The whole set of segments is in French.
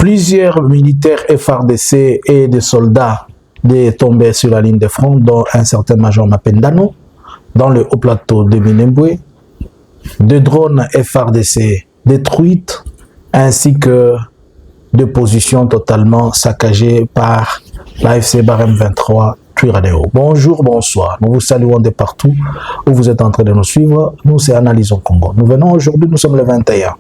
Plusieurs militaires FARDC et des soldats sont tombés sur la ligne de front, dont un certain major Mapendano, dans le haut plateau de Minembwe. Deux drones FARDC détruites, ainsi que deux positions totalement saccagées par l'AFC Barème 23 Twirradeo. Bonjour, bonsoir. Nous vous saluons de partout où vous êtes en train de nous suivre. Nous, c'est Analysons Congo. Nous venons aujourd'hui, nous sommes le 21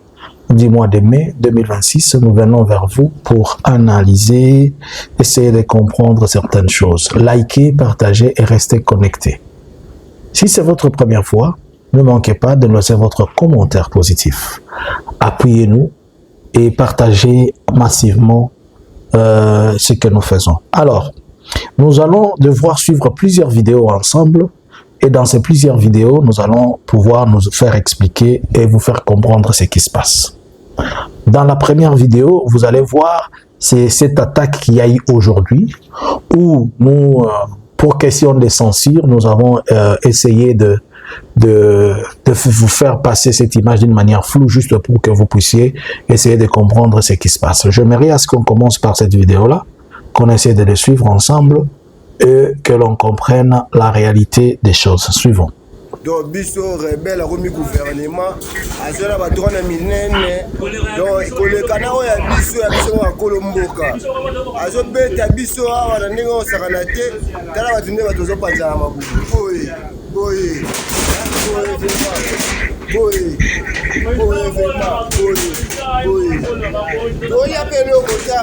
du mois de mai 2026. Nous venons vers vous pour analyser, essayer de comprendre certaines choses. Likez, partagez et restez connectés. Si c'est votre première fois, ne manquez pas de laisser votre commentaire positif. Appuyez-nous et partagez massivement ce que nous faisons. Alors, nous allons devoir suivre plusieurs vidéos ensemble et dans ces plusieurs vidéos, nous allons pouvoir nous faire expliquer et vous faire comprendre ce qui se passe. Dans la première vidéo, vous allez voir cette attaque qu'il y a eu aujourd'hui où nous, pour question de censure, nous avons essayé de vous faire passer cette image d'une manière floue juste pour que vous puissiez essayer de comprendre ce qui se passe. J'aimerais à ce qu'on commence par cette vidéo-là, qu'on essaie de le suivre ensemble et que l'on comprenne la réalité des choses. Suivons. Donc, biso rebelle a remis gouvernement, a zéro la droit de minene, donc le canard a biso à Colomboka. A zo bête a biso à la négo saranate, t'as la batune à tous au pajama. Boy, boy, boy, boy, appelle au côté à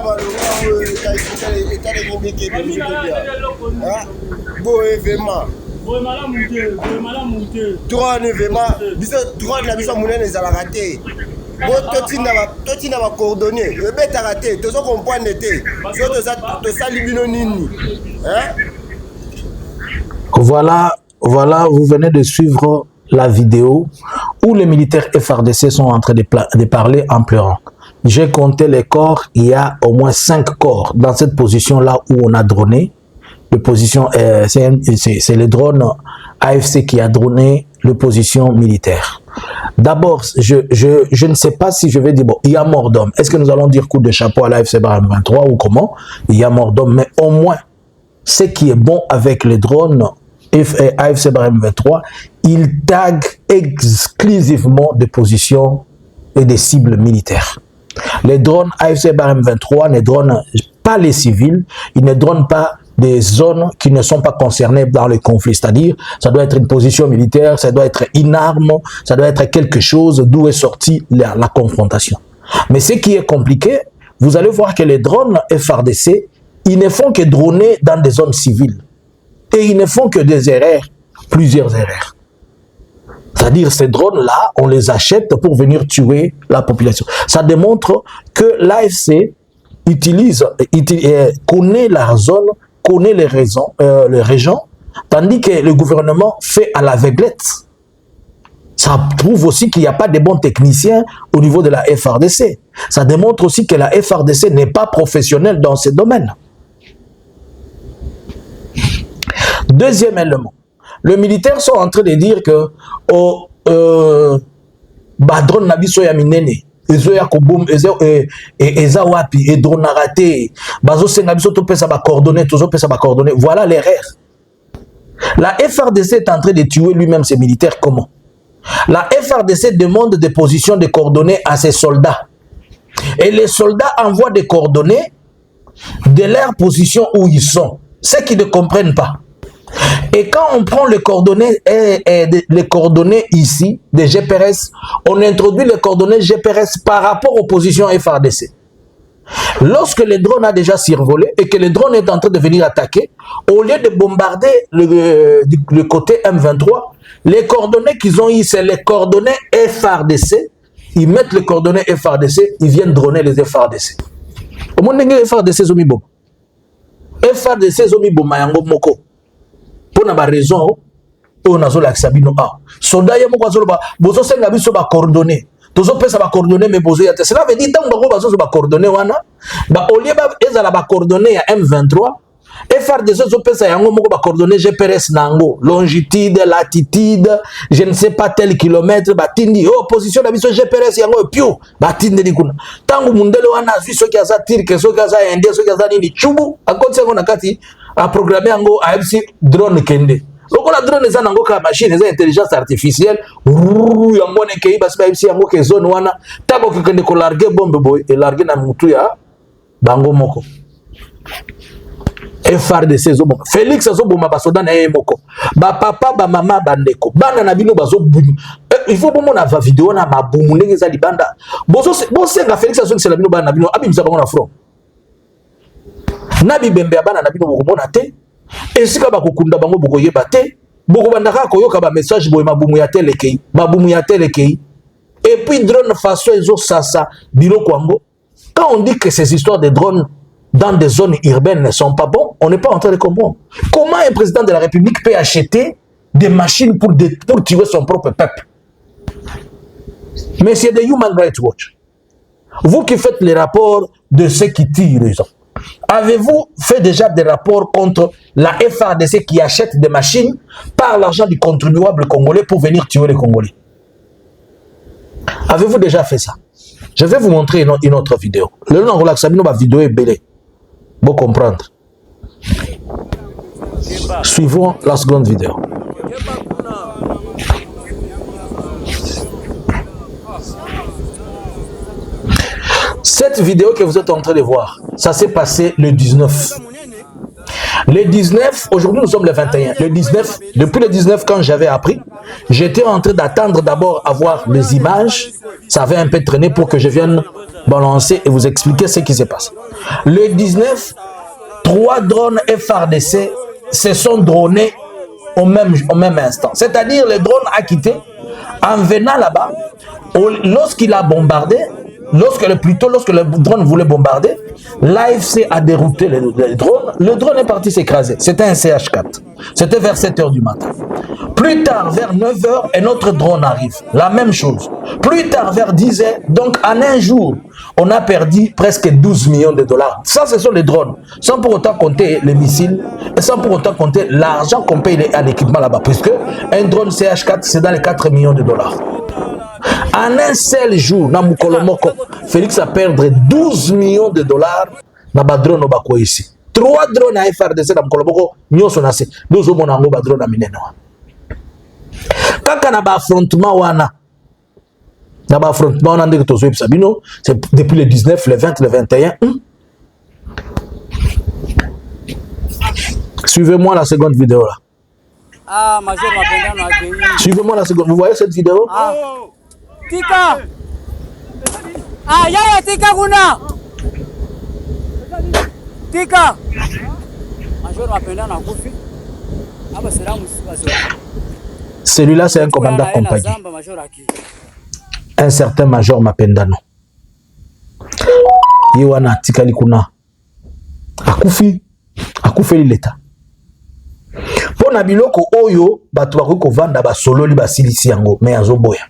boy, vraiment. Droit ne veut pas, droit de la mission monnaie les a raté. Toi va coordonner, le bête a raté, tout ça comprend n'était. Tout ça libinonini. Voilà, vous venez de suivre la vidéo où les militaires FARDC sont en train de parler en pleurant. J'ai compté les corps, il y a au moins 5 corps dans cette position-là où on a droné. Le position, c'est le drone AFC qui a droné le position militaire. D'abord, je ne sais pas si je vais dire, bon, il y a mort d'homme. Est-ce que nous allons dire coup de chapeau à l'AFC Barème 23 ou comment? Il y a mort d'homme, mais au moins, ce qui est bon avec les drones AFC Barème 23, il tague exclusivement des positions et des cibles militaires. Les drones AFC Barème 23 ne dronent pas les civils, ils ne dronent pas des zones qui ne sont pas concernées dans le conflit, c'est-à-dire ça doit être une position militaire, ça doit être une arme, ça doit être quelque chose d'où est sortie la confrontation. Mais ce qui est compliqué, vous allez voir que les drones FARDC, ils ne font que droner dans des zones civiles et ils ne font que des erreurs, plusieurs erreurs. C'est-à-dire ces drones-là, on les achète pour venir tuer la population. Ça démontre que l'AFC connaît la zone, connaît les régions, tandis que le gouvernement fait à l'aveuglette. Ça prouve aussi qu'il n'y a pas de bons techniciens au niveau de la FARDC. Ça démontre aussi que la FARDC n'est pas professionnelle dans ce domaine. Deuxième élément, les militaires sont en train de dire que drone nabiso ya minene ezo ya koboum eza wapi et drone raté bazo senga biso to pesa ba coordonnées tozo pesa ba coordonnées. Voilà l'erreur. La FARDC est en train de tuer lui-même ses militaires. Comment? La FARDC demande des positions de coordonnées à ses soldats et les soldats envoient des coordonnées de leur position où ils sont, ceux qui ne comprennent pas. Et quand on prend les coordonnées ici des GPRS, on introduit les coordonnées GPRS par rapport aux positions FARDC. Lorsque le drone a déjà survolé et que le drone est en train de venir attaquer, au lieu de bombarder le côté M23, les coordonnées qu'ils ont eues, c'est les coordonnées FARDC. Ils mettent les coordonnées FARDC, ils viennent droner les FARDC. Au moins, les FARDC zomi bom. FARDC zomi bom mayango moko. Pour une raison, on a la sabino a. Soldat yamo kwa zoloba, bozo senga biso ba coordonnées. Tozo pesa ba coordonnées mais bozo yate. Cela veut dire tant ba bazo ba coordonnées wana, ba au lieu ba ezala ba coordonnées ya M23, FRDC zopesa yango moko ba coordonner GPRS nango longitude latitude je ne sais pas tel kilomètre batindi position na biso GPRS yango pio batindi likuna tangu mundele wana azwi soki aza turc soki aza indien soki aza nini chubu akonse ngo nakati a programmer yango a MC drone kende lokola drone eza nango ka machine eza intelligence artificielle yango ne kei basi ba MC yango ke zone wana tako kende ko larguer bombe boy et larguer na mutu ya bango moko FRDC zoboma Félix azoboma basoda na ye moko ba papa ba mama bandeko bana na bino bazobumu il faut bomona va vidéo na mabumu ndenge za libanda boso senga Félix azokisela bino bana na bino abimisa bango na front na bibembe ya bana na bino bokomona te esika bakokunda bango bokoyeba te bokobandaka koyoka ba message boye mabumu ya telekei et puis drone façon ezo sasa biloko yango quand on dit que ces histoires de drones dans des zones urbaines ne sont pas bons, on n'est pas en train de comprendre. Comment un président de la République peut acheter des machines pour tuer son propre peuple? Mais c'est de Human Rights Watch. Vous qui faites les rapports de ceux qui tirent les gens, avez-vous fait déjà des rapports contre la FRDC qui achète des machines par l'argent du contribuable congolais pour venir tuer les Congolais? Avez-vous déjà fait ça? Je vais vous montrer une autre vidéo. Le nom de la vidéo est belle. Pour comprendre. Suivons la seconde vidéo. Cette vidéo que vous êtes en train de voir, ça s'est passé le 19. Le 19, aujourd'hui nous sommes le 21. Le 19, depuis le 19, quand j'avais appris, j'étais en train d'attendre d'abord avoir les images. Ça avait un peu traîné pour que je vienne balancer et vous expliquer ce qui s'est passé. Le 19, 3 drones FRDC se sont dronés au même instant. C'est-à-dire le drone a quitté en venant là-bas. Lorsqu'il a bombardé, lorsque le drone voulait bombarder, l'AFC a dérouté le drone. Le drone est parti s'écraser. C'était un CH4. C'était vers 7 h du matin. Plus tard, vers 9 h, un autre drone arrive. La même chose. Plus tard, vers 10 h, donc en un jour, on a perdu presque 12 millions de dollars. Ça, ce sont les drones. Sans pour autant compter les missiles et sans pour autant compter l'argent qu'on paye à l'équipement là-bas. Puisque un drone CH4, c'est dans les 4 millions de dollars. En un seul jour, na Mukolomoko, Félix a perdu 12 millions de dollars na drone au ici. 3 drones à FRDC na Mukolomoko, nous sommes assez. Nous sommes en drone à Mineno. Quand on a un affrontement, c'est depuis le 19, le 20, le 21. Suivez-moi la seconde vidéo là. Ah, Major Mapendano. Suivez-moi la seconde. Vous voyez cette vidéo? Ah. Tika. Ah, yaya Tika kuna. Tika. Major Mapendano akufi. Aba salamu sibazo. Celui-là, c'est un commandant compagnie. Un certain Major Mapendano. Yewana Tikali kuna. Akufi l'État. Pour Nabiloko Oyo, Batuako Kovanda Basololi Basilisi Yango, mais Azoboya.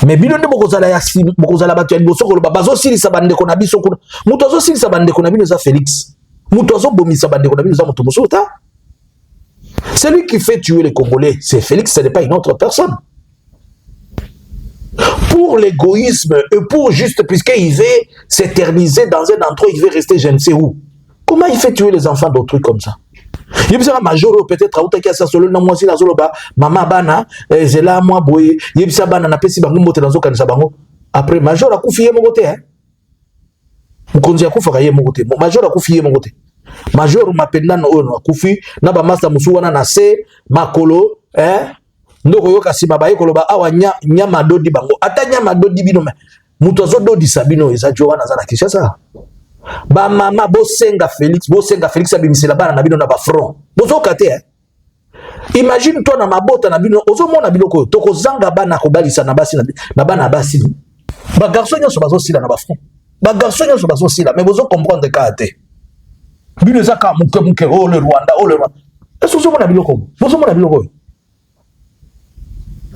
Mais Bilonde Bokozala Yasi, Bokozala Batuan Bosoko, Bazo Sili Sabande Konabiso, Mutozo Sili Sabande Konabinoza Félix, Mutozo Bomi Sabande Konabinoza Mutomosota. Celui qui fait tuer les Congolais, c'est Félix, ce n'est pas une autre personne. Pour l'égoïsme et pour juste, puisqu'il veut s'éterniser dans un endroit, il veut rester je ne sais où. Comment il fait tuer les enfants d'autrui comme ça? Il y a un major peut-être à qui a solo na moi si la zoloba maman bana zela moi boye yebisa bana na pesi bango mote dans zoka bango après major a kufié mon côté hein mukonzi a kufa kaye mon côté major a kufié mon côté major Mapendano ono a kufi na ba master musu wana na se makolo ndoko yoka sima baye koloba awa nyama dodi bango ata nyama dodi bino me muto zo dodi sabino eza jo wana za na Kinshasa. Ba mama bosenga Félix abimisela bana na bino na ba front. Bozo kate Imagine toi na mabota na bino ozo mona biloko toko zanga bana ko balisa na basi na bana basi. Ba garçon nyoso bazo sila na ba front. Ba garçon nyoso bazo sila mais bozo comprendre kate. Bino zaka muke oh le Rwanda. Est-ce que ozo mona biloko? Bozo mona biloko.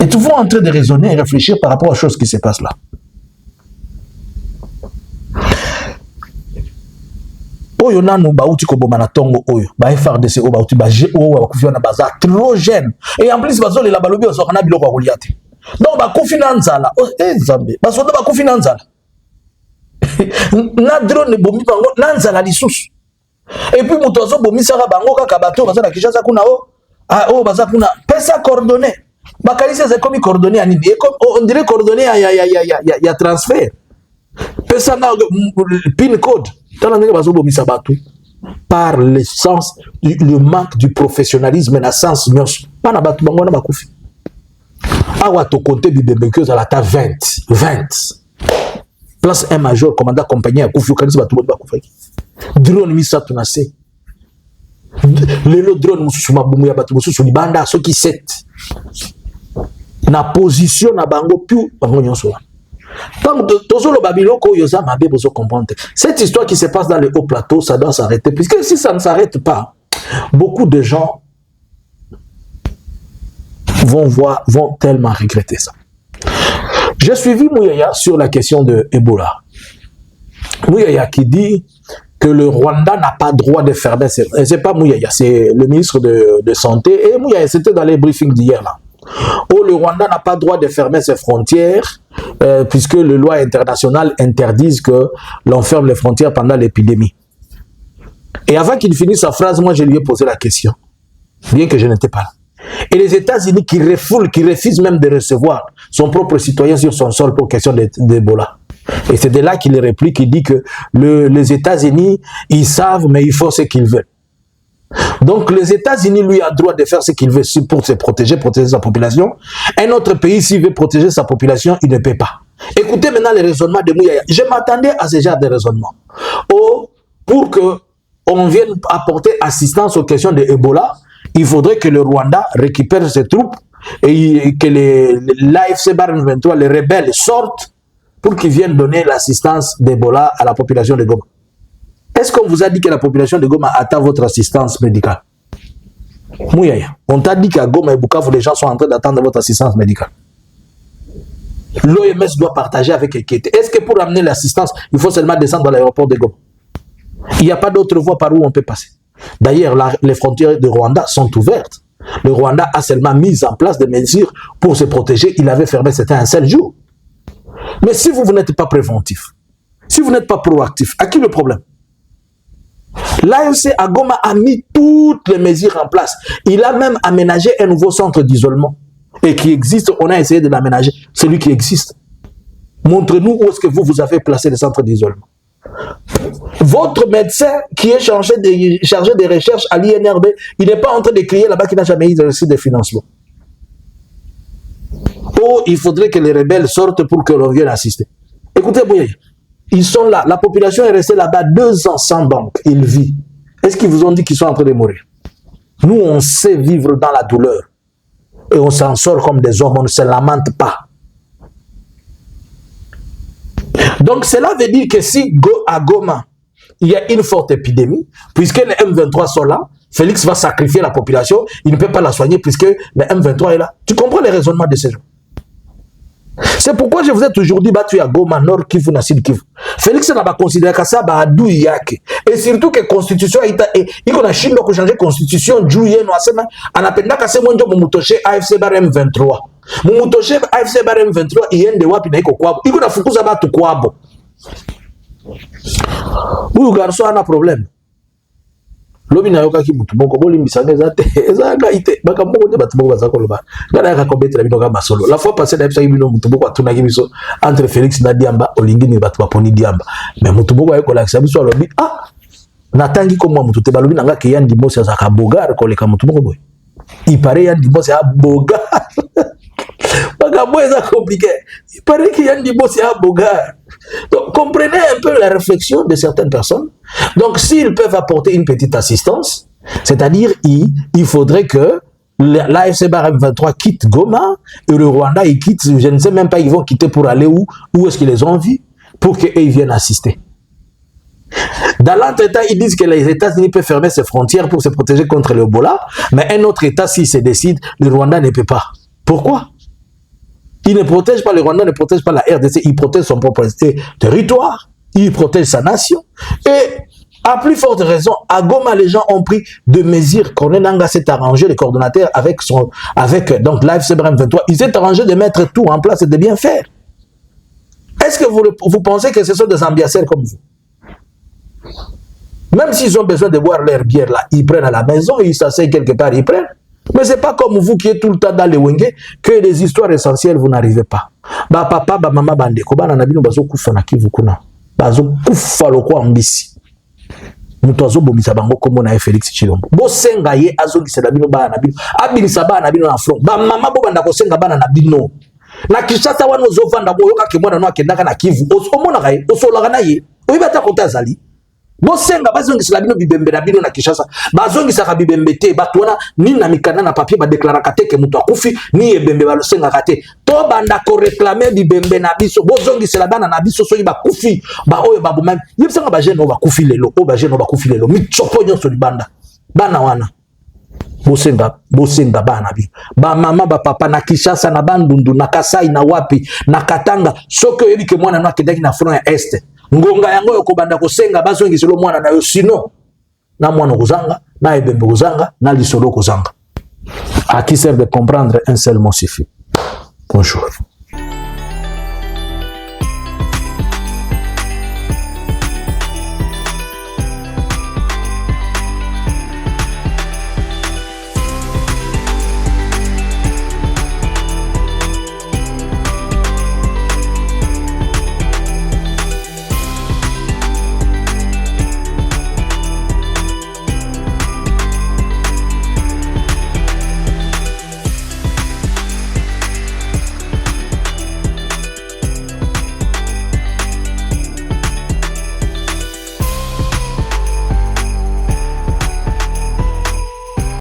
Et tu vas en train de raisonner et réfléchir par rapport aux choses qui se passent là. Oyo nanu bauti ko bomana tongo oyo ba FRDC o bauti ba GO ba kufi na baza trop jeune et en plus bazoli la balobi o sokana biloko ko liate donc ba kufi na nzala Nzambe ba soda ba kufi na nzala na drone bomi bango na nzala lisusu et puis muto zo bomi saka bango kaka bato baza na Kinshasa kuna o baza kuna pesa coordonné ba kalise ze komi coordonné ani on dirait coordonné ya transfert pesa na pin code par le sens, le manque du professionnalisme, na sens nyos. Pas na batu bango na bakufi. Awa to compter bibembekeux à la ta 20. Place un major, commandant compagnie à kufi, kanisi batu bakufi. Drone misa tunase. Lelo drone mususu mabumu ya batu mususu libanda soki 7. Na position na bango pu bango nyonso. Donc, cette histoire qui se passe dans le haut plateau, ça doit s'arrêter. Puisque si ça ne s'arrête pas, beaucoup de gens vont tellement regretter ça. J'ai suivi Mouyaya sur la question de Ebola. Mouyaya qui dit que le Rwanda n'a pas droit de fermer ses... C'est pas Mouyaya, c'est le ministre de Santé. Et Mouyaya, c'était dans les briefings d'hier là. Oh, le Rwanda n'a pas droit de fermer ses frontières puisque les lois internationales interdisent que l'on ferme les frontières pendant l'épidémie. Et avant qu'il finisse sa phrase, moi je lui ai posé la question, bien que je n'étais pas là. Et les États-Unis qui refusent même de recevoir son propre citoyen sur son sol pour question d'Ebola. Et c'est de là qu'il réplique, il dit que les États-Unis, ils savent, mais ils font ce qu'ils veulent. Donc les États-Unis, lui, a le droit de faire ce qu'il veut pour se protéger sa population. Un autre pays, s'il veut protéger sa population, il ne peut pas. Écoutez maintenant les raisonnements de Mouyaya. Je m'attendais à ce genre de raisonnement. Pour qu'on vienne apporter assistance aux questions de Ebola, il faudrait que le Rwanda récupère ses troupes et que l'AFC Barm 23, les rebelles, sortent pour qu'ils viennent donner l'assistance d'Ebola à la population de Goma. Est-ce qu'on vous a dit que la population de Goma attend votre assistance médicale? Mouyaya, on t'a dit qu'à Goma et Bukavu, les gens sont en train d'attendre votre assistance médicale. L'OMS doit partager avec Ekete. Est-ce que pour amener l'assistance, il faut seulement descendre dans l'aéroport de Goma? Il n'y a pas d'autre voie par où on peut passer. D'ailleurs, les frontières de Rwanda sont ouvertes. Le Rwanda a seulement mis en place des mesures pour se protéger. Il avait fermé, c'était un seul jour. Mais si vous n'êtes pas préventif, si vous n'êtes pas proactif, à qui le problème? L'AFC à Goma a mis toutes les mesures en place. Il a même aménagé un nouveau centre d'isolement. Et qui existe, on a essayé de l'aménager. Celui qui existe. Montrez-nous où est-ce que vous avez placé le centre d'isolement. Votre médecin qui est chargé des recherches à l'INRB, il n'est pas en train de crier là-bas qu'il n'a jamais eu de financement. Oh, il faudrait que les rebelles sortent pour que l'on vienne assister. Écoutez, Bouyaya. Ils sont là. La population est restée là-bas 2 ans sans banque. Ils vivent. Est-ce qu'ils vous ont dit qu'ils sont en train de mourir? Nous, on sait vivre dans la douleur. Et on s'en sort comme des hommes. On ne se lamente pas. Donc, cela veut dire que si à Goma, il y a une forte épidémie, puisque les M23 sont là, Félix va sacrifier la population. Il ne peut pas la soigner puisque le M23 est là. Tu comprends les raisonnements de ces gens? C'est pourquoi je vous ai toujours dit battu à Goma, Nord Kivu, Sud Kivu. Félix n'a pas considéré que ça va yake. Et surtout que la constitution il a chine de changer constitution juillet no asema anapenda kase monjo mumutoche AFC bar M23. Mumutoche AFC bar M23 iende wapi na iko kwabo. Iko nafukuza batu kwabo. Huyu garso ana problème. Lobi na yoka ki mutu moko boli misanga zate ezanga ite baka moko de batu moko bazako loba ngana yaka kombete la binoka masolo la fois passée d'abisa bino mutu moko atuna ki biso entre Félix na Diamba olingi ni batu baponi Diamba mais mutu moko ayeko la biso lobi natangi ko mwa mutu te balobi nanga ke yandi bosi azaka bogar ko leka mutu moko boy il paraît yandi bosi a bogar baka boy ça compliqué il paraît que yandi bosi a bogar. Donc, comprenez un peu la réflexion de certaines personnes. Donc, s'ils peuvent apporter une petite assistance, c'est-à-dire, il faudrait que l'AFC Barem 23 quitte Goma et le Rwanda, il quitte, je ne sais même pas, ils vont quitter pour aller où est-ce qu'ils les ont vus, pour qu'ils viennent assister. Dans l'entretemps, ils disent que les États-Unis peuvent fermer ses frontières pour se protéger contre l'Ebola, mais un autre État, s'il se décide, le Rwanda ne peut pas. Pourquoi? Il ne protège pas, le Rwanda ne protège pas la RDC, il protège son propre territoire, il protège sa nation. Et À plus forte raison, à Goma, les gens ont pris des mesures. Colonel Nanga s'est arrangé, les coordonnateurs, avec donc l'AFC-BREM 23, ils s'est arrangé de mettre tout en place et de bien faire. Est-ce que vous pensez que ce sont des ambianceurs comme vous? Même s'ils ont besoin de boire leur bière là, ils prennent à la maison, ils s'asseyent quelque part, ils prennent. Mais ce n'est pas comme vous qui êtes tout le temps dans les wenge que les histoires essentielles, vous n'arrivez pas. Ba papa, ba maman, bandeko, ba nanabino bazo kufa na kivu kuna. Bazo kufa loko ambisi. Mutu azobomisa bango kombo na Félix Tshilombo. Bo senga ye azongisa na bino bana bino. Abinisa bana bino na front. Ba mama bo banda ko senga bana na bino. Na Kinshasa wana ozovanda boyoka ke mwana no akendaka na Kivu. Omona kaye osolaka na ye. Oyibata kotazali. Bo senga bazongisa bino bibembe na bino na Kinshasa. Bazongisa ka bibembe te bato wana ni na mikana na papier ba déclaraka te ke mutu akufi ni ebembe ba senga kate. To banda ko réclamer bibembe na biso. Bozongisa la bana na biso so yiba kufi. Ba oyo babu même. Yebsanga ba jeune ba kufi lelo. O ba jeune ba kufi lelo. Mi chopo nyonso li banda. Bana wana. Bosenga bana bi. Ba mama ba papa na Kinshasa na Bandundu na Kasai na wapi na Katanga. Soko yeli ke mwana no akedaki na front ya Est. Ngonga yango yo kobanda kosenga bazongisa lo mwana na yo sino. Na mwana kozanga, na ebembe kozanga, na lisolo kozanga. À qui sert de comprendre un seul mot suffit. Bonjour.